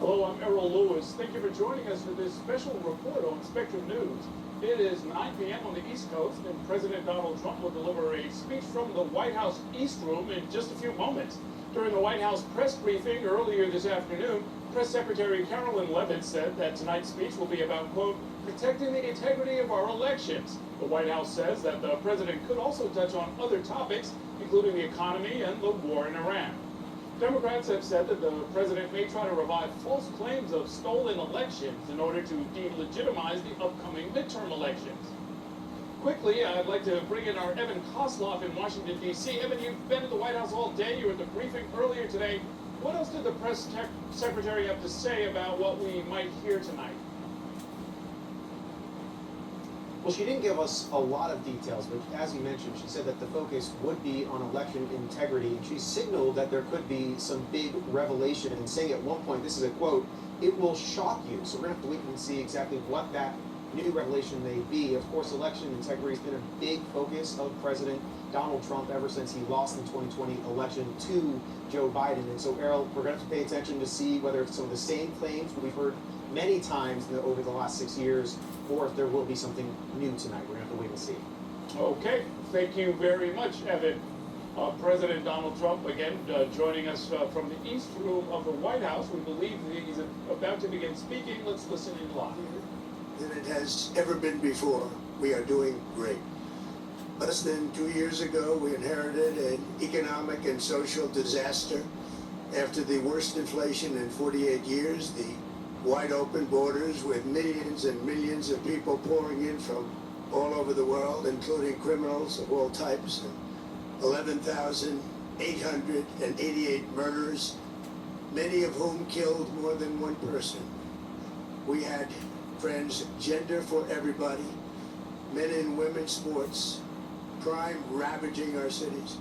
Hello, I'm Errol Lewis. Thank you for joining us for this special report on Spectrum News. It is 9 p.m. on the East Coast, and President Donald Trump will deliver a speech from the White House East Room in just a few moments. During the White House press briefing earlier this afternoon, Press Secretary Carolyn Levitt said that tonight's speech will be about, quote, protecting the integrity of our elections. The White House says that the president could also touch on other topics, including the economy and the war in Iran. Democrats have said that the president may try to revive false claims of stolen elections in order to delegitimize the upcoming midterm elections. Quickly, I'd like to bring in our Evan Kosloff in Washington, D.C. Evan, you've been at the White House all day. You were at the briefing earlier today. What else did the press secretary have to say about what we might hear tonight? Well, she didn't give us a lot of details, but as you mentioned, she said that the focus would be on election integrity, and she signaled that there could be some big revelation, and saying at one point, this is a quote, "It will shock you." So we're going to have to wait and see exactly what that new revelation may be. Of course, election integrity has been a big focus of President Donald Trump ever since he lost the 2020 election to Joe Biden. And so, Errol, we're going to have to pay attention to see whether it's some of the same claims we've heard many times over the last 6 years, or if there will be something new tonight. We're going to have to wait and see. Okay, thank you very much, Evan. President Donald Trump, again, joining us from the East Room of the White House. We believe he's about to begin speaking. Let's listen in live. Than it has ever been before. We are doing great. Less than 2 years ago, we inherited an economic and social disaster. After the worst inflation in 48 years, the wide open borders with millions and millions of people pouring in from all over the world, including criminals of all types, and 11,888 murders, many of whom killed more than one person. We had transgender for everybody, men and women sports, crime ravaging our cities,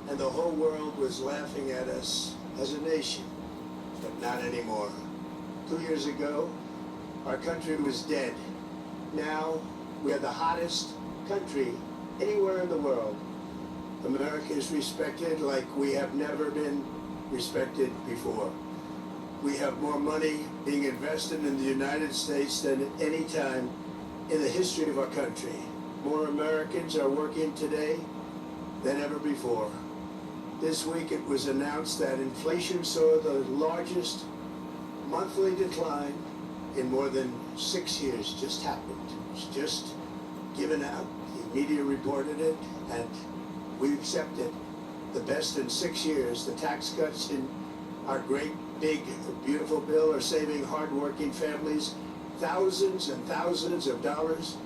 and the whole world was laughing at us as a nation, but not anymore. 2 years ago, our country was dead. Now, we are the hottest country anywhere in the world. America is respected like we have never been respected before. We have more money being invested in the United States than at any time in the history of our country. More Americans are working today than ever before. This week it was announced that inflation saw the largest monthly decline in more than 6 years. Just happened. It's just given out. The media reported it, and we accept it. The best in 6 years. The tax cuts in our great, big, beautiful bill are saving hardworking families thousands and thousands of dollars.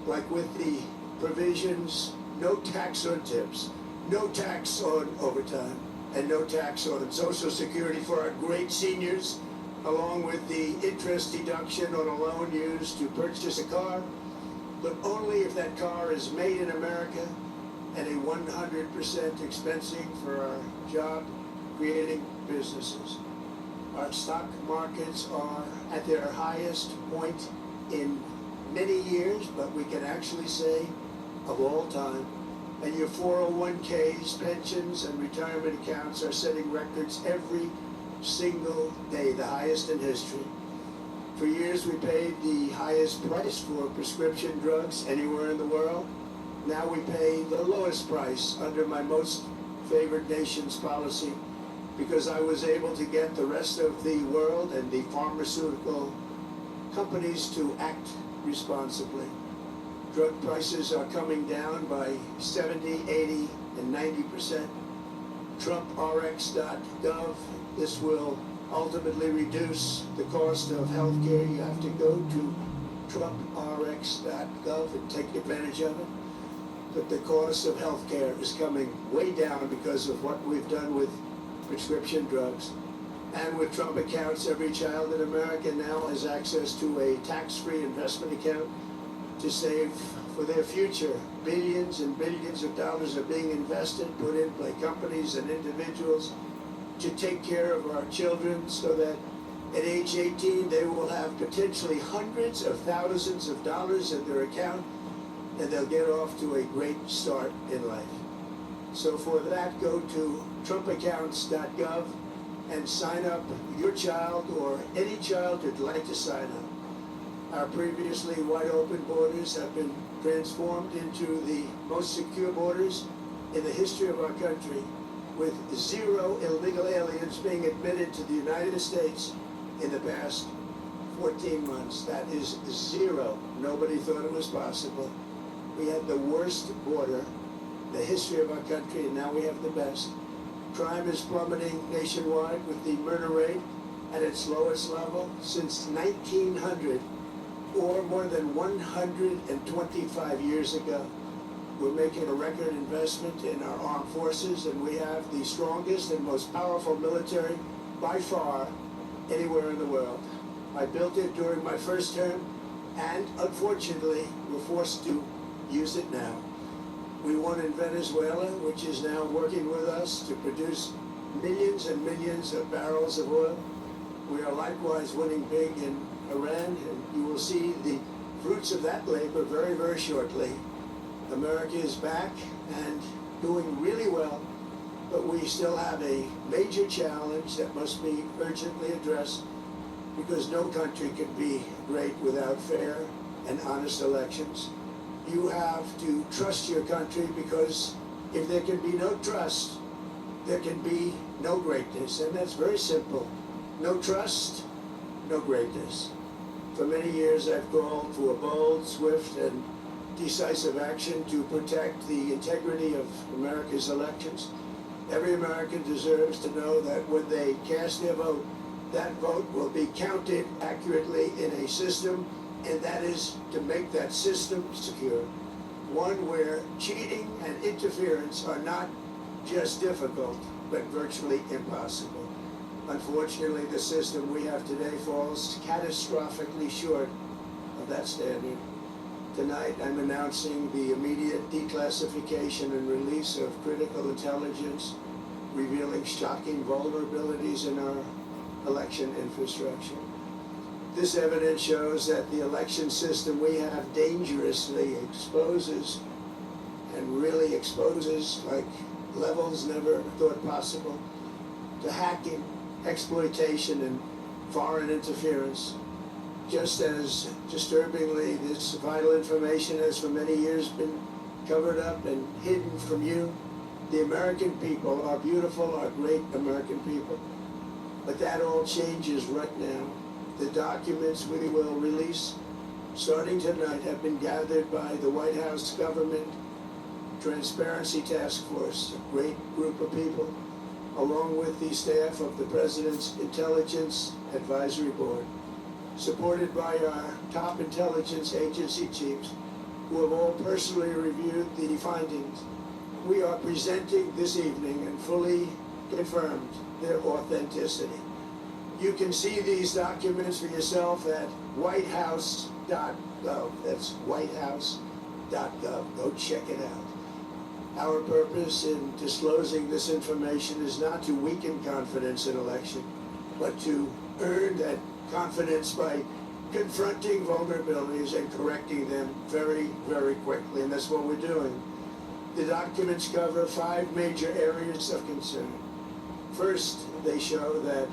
Like with the provisions, no tax on tips, no tax on overtime, and no tax on Social Security for our great seniors, along with the interest deduction on a loan used to purchase a car, but only if that car is made in America, and a 100% expensing for our job-creating businesses. Our stock markets are at their highest point in many years, but we can actually say of all time. And your 401ks, pensions, and retirement accounts are setting records every single day, the highest in history. For years we paid the highest price for prescription drugs anywhere in the world. Now we pay the lowest price under my most favored nation's policy, because I was able to get the rest of the world and the pharmaceutical companies to act responsibly. Drug prices are coming down by 70, 80, and 90%. TrumpRx.gov, this will ultimately reduce the cost of health care. You have to go to TrumpRx.gov and take advantage of it. But the cost of health care is coming way down because of what we've done with prescription drugs. And with Trump accounts, every child in America now has access to a tax-free investment account to save for their future. Billions and billions of dollars are being invested, put in by companies and individuals to take care of our children, so that at age 18 they will have potentially hundreds of thousands of dollars in their account, and they'll get off to a great start in life. So for that, go to TrumpAccounts.gov and sign up your child or any child who'd like to sign up. Our previously wide open borders have been transformed into the most secure borders in the history of our country, with 0 illegal aliens being admitted to the United States in the past 14 months. That is 0. Nobody thought it was possible. We had the worst border in the history of our country, and now we have the best. Crime is plummeting nationwide, with the murder rate at its lowest level since 1900, or more than 125 years ago. We're making a record investment in our armed forces, and we have the strongest and most powerful military by far anywhere in the world. I built it during my first term, and unfortunately, we're forced to use it now. We won in Venezuela, which is now working with us to produce millions and millions of barrels of oil. We are likewise winning big in Iran, and you will see the fruits of that labor very, very shortly. America is back and doing really well, but we still have a major challenge that must be urgently addressed, because no country can be great without fair and honest elections. You have to trust your country, because if there can be no trust, there can be no greatness. And that's very simple. No trust, no greatness. For many years, I've called for a bold, swift, and decisive action to protect the integrity of America's elections. Every American deserves to know that when they cast their vote, that vote will be counted accurately in a system, and that is to make that system secure. One where cheating and interference are not just difficult, but virtually impossible. Unfortunately, the system we have today falls catastrophically short of that standard. Tonight, I'm announcing the immediate declassification and release of critical intelligence revealing shocking vulnerabilities in our election infrastructure. This evidence shows that the election system we have dangerously exposes, and really exposes like levels never thought possible, to hacking, exploitation, and foreign interference. Just as disturbingly, this vital information has for many years been covered up and hidden from you, the American people, our beautiful, our great American people. But that all changes right now. The documents we will release starting tonight have been gathered by the White House Government Transparency Task Force, a great group of people, along with the staff of the President's Intelligence Advisory Board, supported by our top intelligence agency chiefs, who have all personally reviewed the findings. We are presenting this evening and fully confirmed their authenticity. You can see these documents for yourself at whitehouse.gov. That's whitehouse.gov. Go check it out. Our purpose in disclosing this information is not to weaken confidence in election, but to earn that confidence by confronting vulnerabilities and correcting them very, very quickly. And that's what we're doing. The documents cover 5 major areas of concern. First, they show that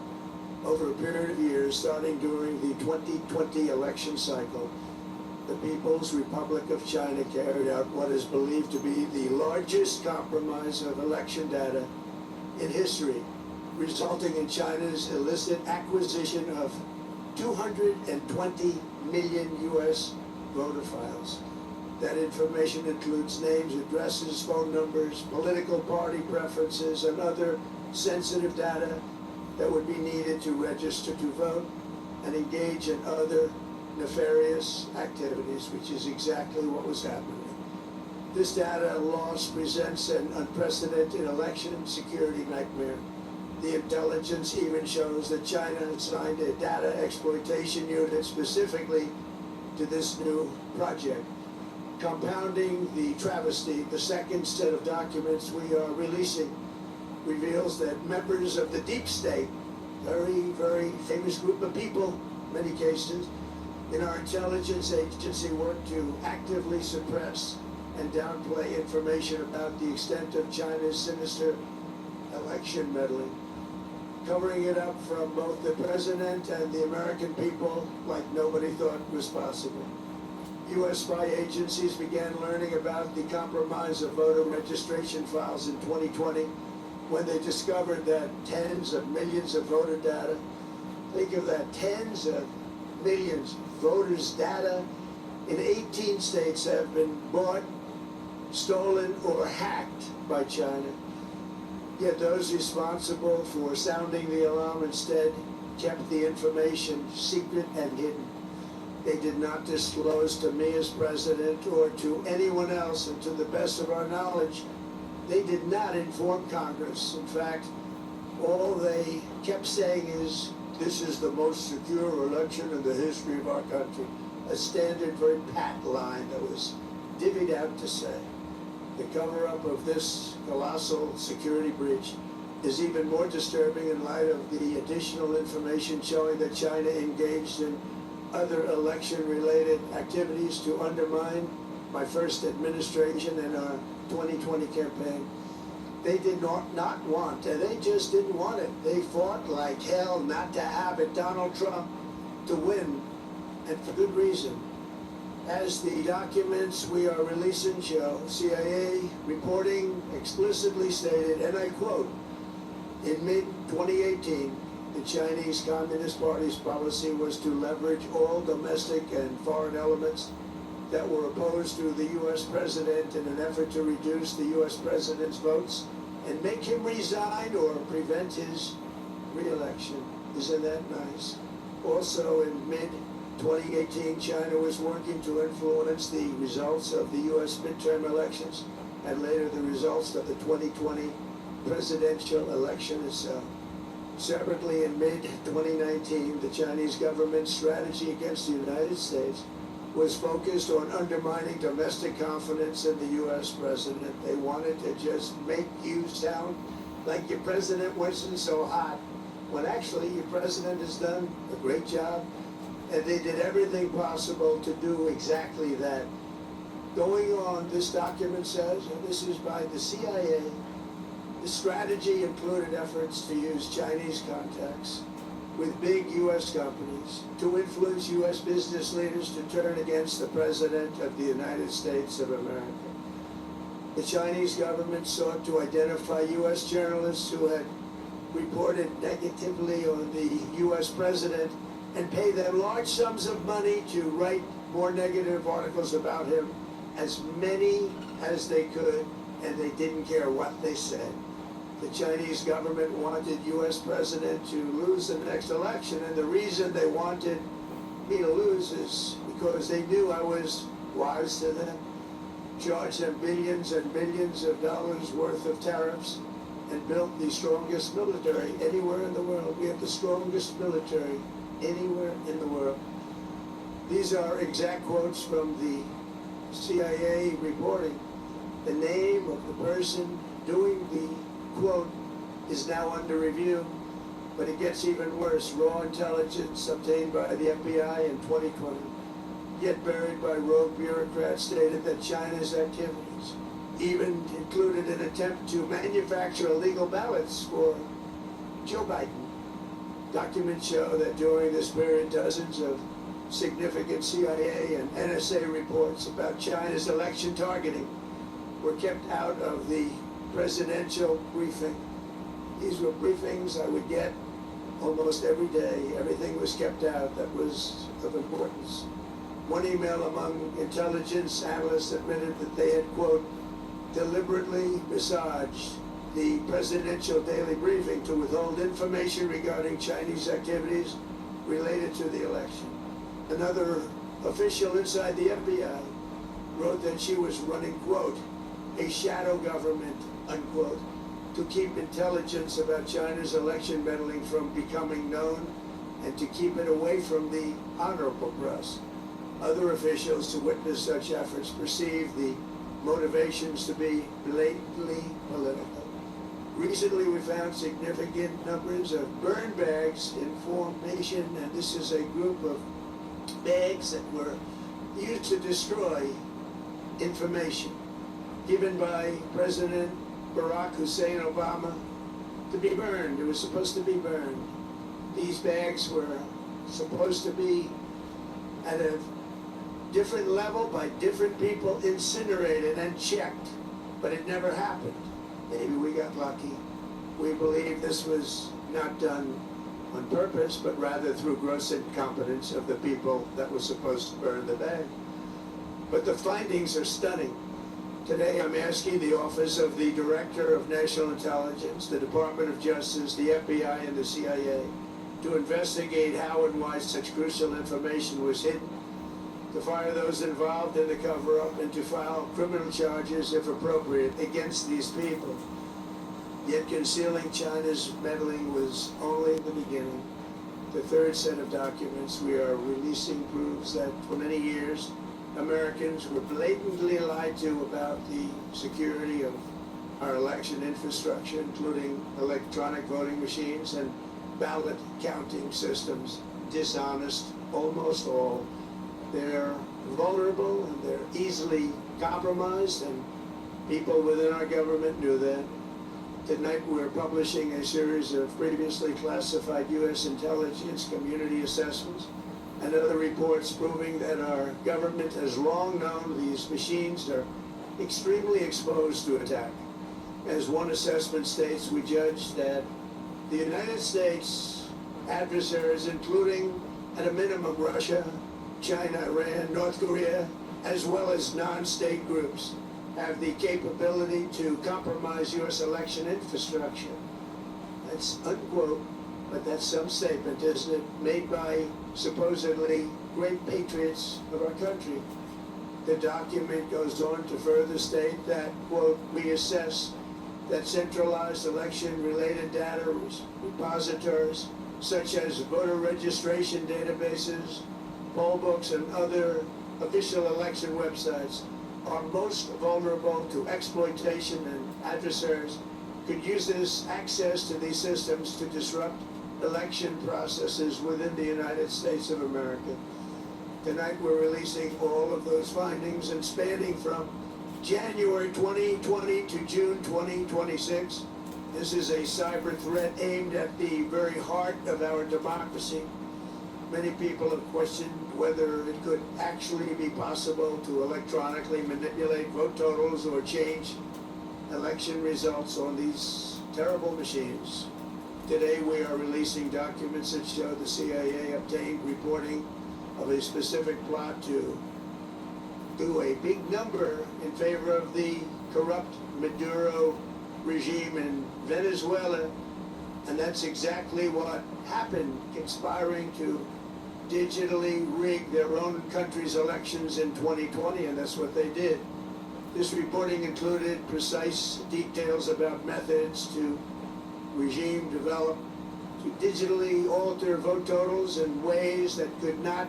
over a period of years, starting during the 2020 election cycle, the People's Republic of China carried out what is believed to be the largest compromise of election data in history, resulting in China's illicit acquisition of 220 million U.S. voter files. That information includes names, addresses, phone numbers, political party preferences, and other sensitive data that would be needed to register to vote and engage in other nefarious activities, which is exactly what was happening. This data loss presents an unprecedented election security nightmare. The intelligence even shows that China assigned a data exploitation unit specifically to this new project. Compounding the travesty, the second set of documents we are releasing reveals that members of the deep state, very, very famous group of people, many cases, in our intelligence agency work to actively suppress and downplay information about the extent of China's sinister election meddling. covering it up from both the president and the American people like nobody thought was possible. U.S. spy agencies began learning about the compromise of voter registration files in 2020 when they discovered that tens of millions of voter data, think of that, tens of millions of voters' data in 18 states have been bought, stolen, or hacked by China. Yet those responsible for sounding the alarm instead kept the information secret and hidden. They did not disclose to me as president or to anyone else, and to the best of our knowledge, they did not inform Congress. In fact, all they kept saying is, this is the most secure election in the history of our country. A standard, very pat line that was divvied out to say. The cover-up of this colossal security breach is even more disturbing in light of the additional information showing that China engaged in other election-related activities to undermine my first administration and our 2020 campaign. They did not want, and they just didn't want it. They fought like hell not to have it, Donald Trump, to win, and for good reason. As the documents we are releasing show, CIA reporting explicitly stated, and I quote, in mid-2018, the Chinese Communist Party's policy was to leverage all domestic and foreign elements that were opposed to the U.S. president in an effort to reduce the U.S. president's votes and make him resign or prevent his re-election. Isn't that nice? Also in mid-2018, China was working to influence the results of the U.S. midterm elections and later the results of the 2020 presidential election itself. Separately, in mid-2019, the Chinese government's strategy against the United States was focused on undermining domestic confidence in the U.S. president. They wanted to just make you sound like your president wasn't so hot, when actually your president has done a great job, and they did everything possible to do exactly that. Going on, this document says, and this is by the CIA, the strategy included efforts to use Chinese contacts with big U.S. companies to influence U.S. business leaders to turn against the President of the United States of America. The Chinese government sought to identify U.S. journalists who had reported negatively on the U.S. President and pay them large sums of money to write more negative articles about him, as many as they could, and they didn't care what they said. The Chinese government wanted U.S. president to lose the next election, and the reason they wanted me to lose is because they knew I was wise to them, charged them billions and billions of dollars worth of tariffs, and built the strongest military anywhere in the world. We have the strongest military anywhere in the world. These are exact quotes from the CIA reporting. The name of the person doing the quote is now under review, but it gets even worse. Raw intelligence obtained by the FBI in 2020, yet buried by rogue bureaucrats, stated that China's activities even included an attempt to manufacture illegal ballots for Joe Biden. Documents show that during this period, dozens of significant CIA and NSA reports about China's election targeting were kept out of the presidential briefing. These were briefings I would get almost every day. Everything was kept out that was of importance. One email among intelligence analysts admitted that they had, quote, deliberately massaged the presidential daily briefing to withhold information regarding Chinese activities related to the election. Another official inside the FBI wrote that she was running, quote, a shadow government, unquote, to keep intelligence about China's election meddling from becoming known and to keep it away from the honorable press. Other officials who witnessed such efforts perceived the motivations to be blatantly political. Recently, we found significant numbers of burn bags in formation, and this is a group of bags that were used to destroy information given by President Barack Hussein Obama to be burned. It was supposed to be burned. These bags were supposed to be at a different level by different people, incinerated and checked, but it never happened. Maybe we got lucky. We believe this was not done on purpose, but rather through gross incompetence of the people that were supposed to burn the bag. But the findings are stunning. Today I'm asking the Office of the Director of National Intelligence, the Department of Justice, the FBI, and the CIA to investigate how and why such crucial information was hidden, to fire those involved in the cover-up, and to file criminal charges, if appropriate, against these people. Yet concealing China's meddling was only the beginning. The third set of documents we are releasing proves that for many years, Americans were blatantly lied to about the security of our election infrastructure, including electronic voting machines and ballot counting systems. Dishonest, almost all. They're vulnerable and they're easily compromised, and people within our government knew that. Tonight we're publishing a series of previously classified U.S. intelligence community assessments and other reports proving that our government has long known these machines are extremely exposed to attack. As one assessment states, we judge that the United States adversaries, including at a minimum Russia, China, Iran, North Korea, as well as non-state groups, have the capability to compromise U.S. election infrastructure. That's unquote, but that's some statement, isn't it? Made by supposedly great patriots of our country. The document goes on to further state that, quote, we assess that centralized election-related data repositories, such as voter registration databases, poll books, and other official election websites, are most vulnerable to exploitation, and adversaries could use this access to these systems to disrupt election processes within the United States of America. Tonight we're releasing all of those findings, and spanning from January 2020 to June 2026. This is a cyber threat aimed at the very heart of our democracy. Many people have questioned whether it could actually be possible to electronically manipulate vote totals or change election results on these terrible machines. Today we are releasing documents that show the CIA obtained reporting of a specific plot to do a big number in favor of the corrupt Maduro regime in Venezuela, and that's exactly what happened, conspiring to digitally rig their own country's elections in 2020, and that's what they did. This reporting included precise details about methods to regime develop to digitally alter vote totals in ways that could not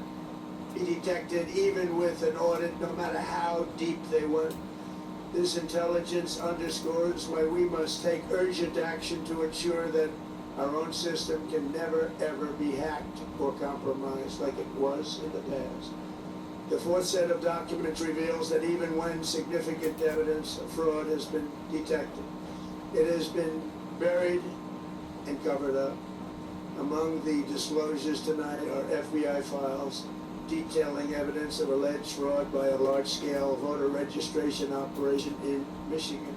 be detected even with an audit, no matter how deep they went. This intelligence underscores why we must take urgent action to ensure that our own system can never, ever be hacked or compromised like it was in the past. The fourth set of documents reveals that even when significant evidence of fraud has been detected, it has been buried and covered up. Among the disclosures tonight are FBI files detailing evidence of alleged fraud by a large-scale voter registration operation in Michigan.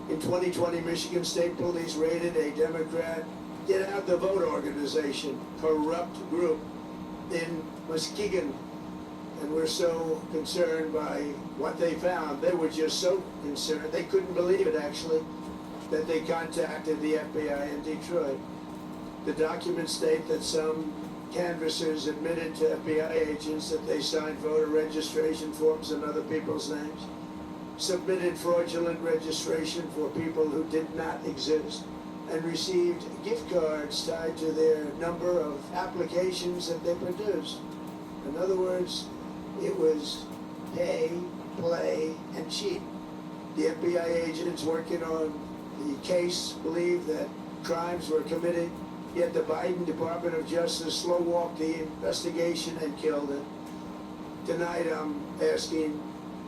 In 2020, Michigan State Police raided a Democrat Get Out the Vote organization, corrupt group in Muskegon. And we're so concerned by what they found. They were just so concerned, they couldn't believe it actually, that they contacted the FBI in Detroit. The documents state that some canvassers admitted to FBI agents that they signed voter registration forms in other people's names, submitted fraudulent registration for people who did not exist, and received gift cards tied to their number of applications that they produced. In other words, it was pay, play, and cheat. The FBI agents working on the case believe that crimes were committed, yet the Biden Department of Justice slow-walked the investigation and killed it. Tonight I'm asking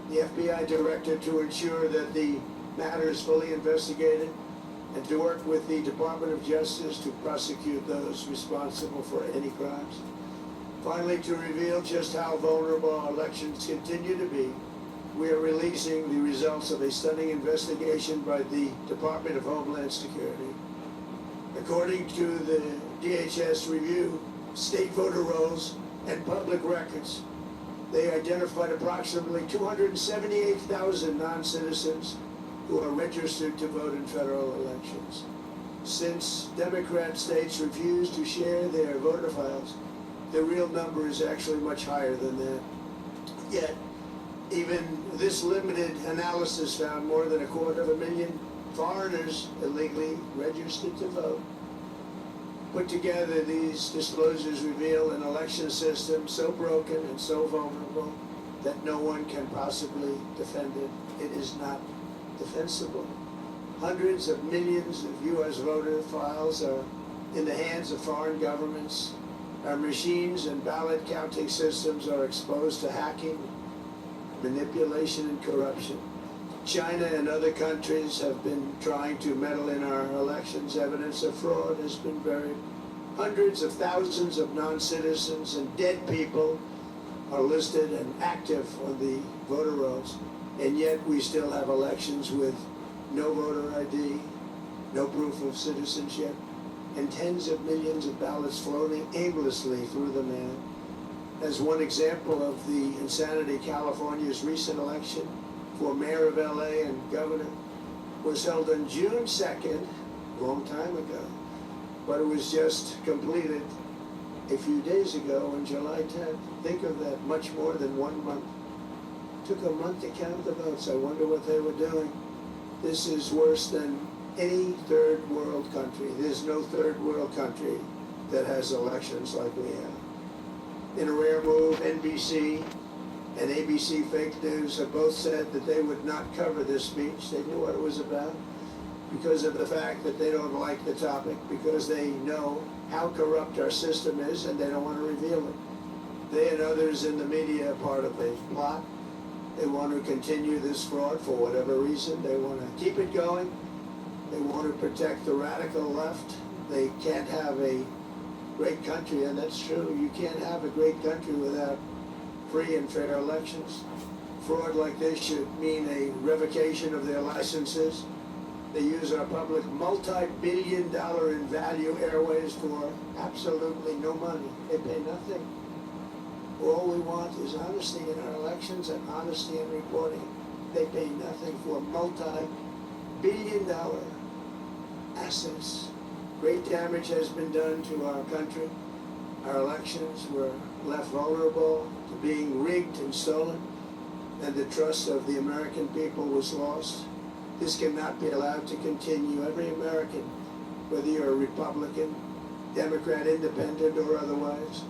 the FBI director to ensure that the matter is fully investigated, and to work with the Department of Justice to prosecute those responsible for any crimes. Finally, to reveal just how vulnerable our elections continue to be, we are releasing the results of a stunning investigation by the Department of Homeland Security. According to the DHS review, state voter rolls and public records, they identified approximately 278,000 non-citizens who are registered to vote in federal elections. Since Democrat states refuse to share their voter files, the real number is actually much higher than that. Yet, even this limited analysis found more than 250,000 foreigners illegally registered to vote. Put together, these disclosures reveal an election system so broken and so vulnerable that no one can possibly defend it. It is not defensible. Hundreds of millions of U.S. voter files are in the hands of foreign governments. Our machines and ballot counting systems are exposed to hacking, manipulation, and corruption. China and other countries have been trying to meddle in our elections. Evidence of fraud has been buried. Hundreds of thousands of non-citizens and dead people are listed and active on the voter rolls. And yet we still have elections with no voter ID, no proof of citizenship, and tens of millions of ballots floating aimlessly through the mail. As one example of the insanity, California's recent election for mayor of LA and governor was held on June 2nd, a long time ago, but it was just completed a few days ago on July 10th. Think of that, much more than 1 month. Took a month to count the votes. I wonder what they were doing. This is worse than any third world country. There's no third world country that has elections like we have. In a rare move, NBC and ABC Fake News have both said that they would not cover this speech. They knew what it was about because of the fact that they don't like the topic, because they know how corrupt our system is and they don't want to reveal it. They and others in the media are part of a plot. They want to continue this fraud for whatever reason. They want to keep it going. They want to protect the radical left. They can't have a great country, and that's true. You can't have a great country without free and fair elections. Fraud like this should mean a revocation of their licenses. They use our public multi-billion-dollar in value airways for absolutely no money. They pay nothing. All we want is honesty in our elections and honesty in reporting. They pay nothing for multi-billion-dollar assets. Great damage has been done to our country. Our elections were left vulnerable to being rigged and stolen, and the trust of the American people was lost. This cannot be allowed to continue. Every American, whether you're a Republican, Democrat, Independent, or otherwise,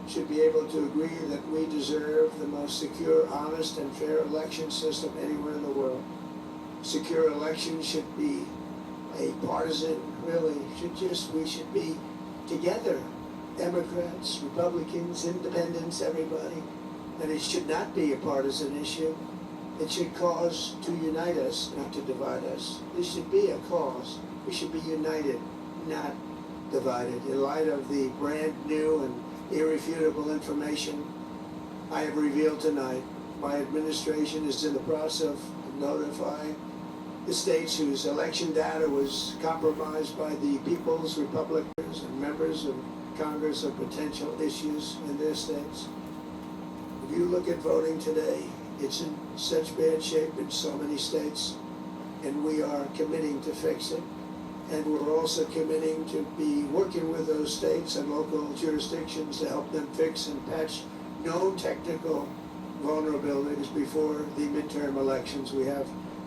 should be able to agree that we deserve the most secure, honest, and fair election system anywhere in the world. Secure elections should be a partisan, really, we should be together. Democrats, Republicans, Independents, everybody. And it should not be a partisan issue. It should cause to unite us, not to divide us. This should be a cause. We should be united, not divided. In light of the brand new and irrefutable information I have revealed tonight, my administration is in the process of notifying the states whose election data was compromised by the People's Republicans and members of Congress of potential issues in their states. If you look at voting today, it's in such bad shape in so many states, and we are committing to fix it. And we're also committing to be working with those states and local jurisdictions to help them fix and patch known technical vulnerabilities before the midterm elections. We have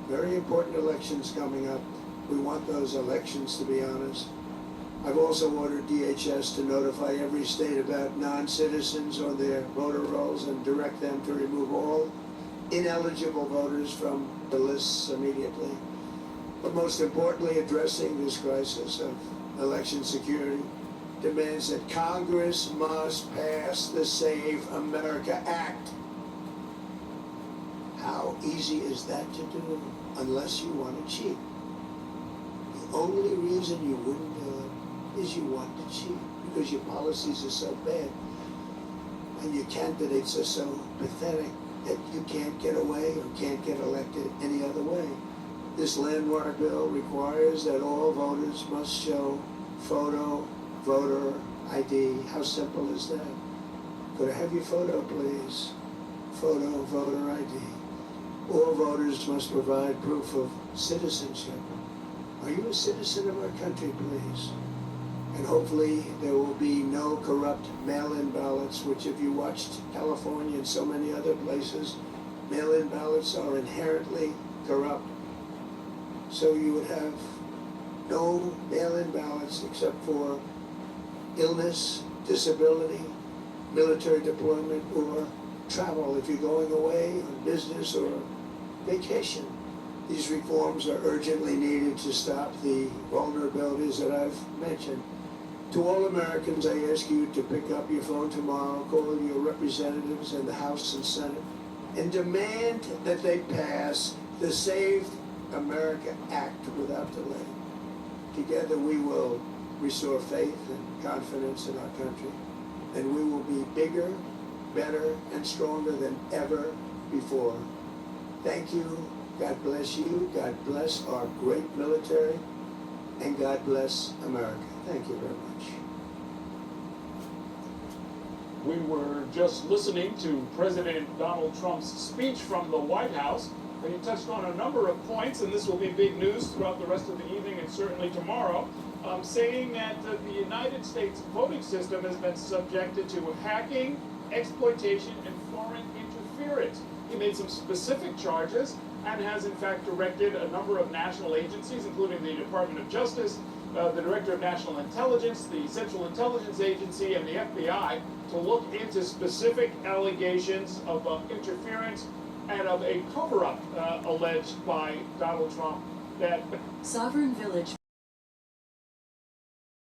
very important elections coming up. We want those elections to be honest. I've also ordered DHS to notify every state about non-citizens on their voter rolls and direct them to remove all ineligible voters from the lists immediately. But most importantly, addressing this crisis of election security demands that Congress must pass the Save America Act. How easy is that to do unless you want to cheat? The only reason you wouldn't do it is you want to cheat because your policies are so bad and your candidates are so pathetic that you can't get away or can't get elected any other way. This landmark bill requires that all voters must show photo, voter ID. How simple is that? Could I have your photo, please? Photo, voter ID. All voters must provide proof of citizenship. Are you a citizen of our country, please? And hopefully there will be no corrupt mail-in ballots, which if you watched California and so many other places, mail-in ballots are inherently corrupt. So you would have no mail-in ballots except for illness, disability, military deployment, or travel if you're going away on business or vacation. These reforms are urgently needed to stop the vulnerabilities that I've mentioned. To all Americans, I ask you to pick up your phone tomorrow, call your representatives in the House and Senate, and demand that they pass the Save America Act without delay. Together we will restore faith and confidence in our country, and we will be bigger, better, and stronger than ever before. Thank you. God bless you. God bless our great military, and God bless America. Thank you very much. We were just listening to President Donald Trump's speech from the White House, and he touched on a number of points, and this will be big news throughout the rest of the evening and certainly tomorrow, saying that the United States voting system has been subjected to hacking, exploitation, and foreign interference. He made some specific charges and has in fact directed a number of national agencies, including the Department of Justice, the Director of National Intelligence, the Central Intelligence Agency, and the FBI to look into specific allegations of interference and of a cover-up alleged by Donald Trump that Sovereign Village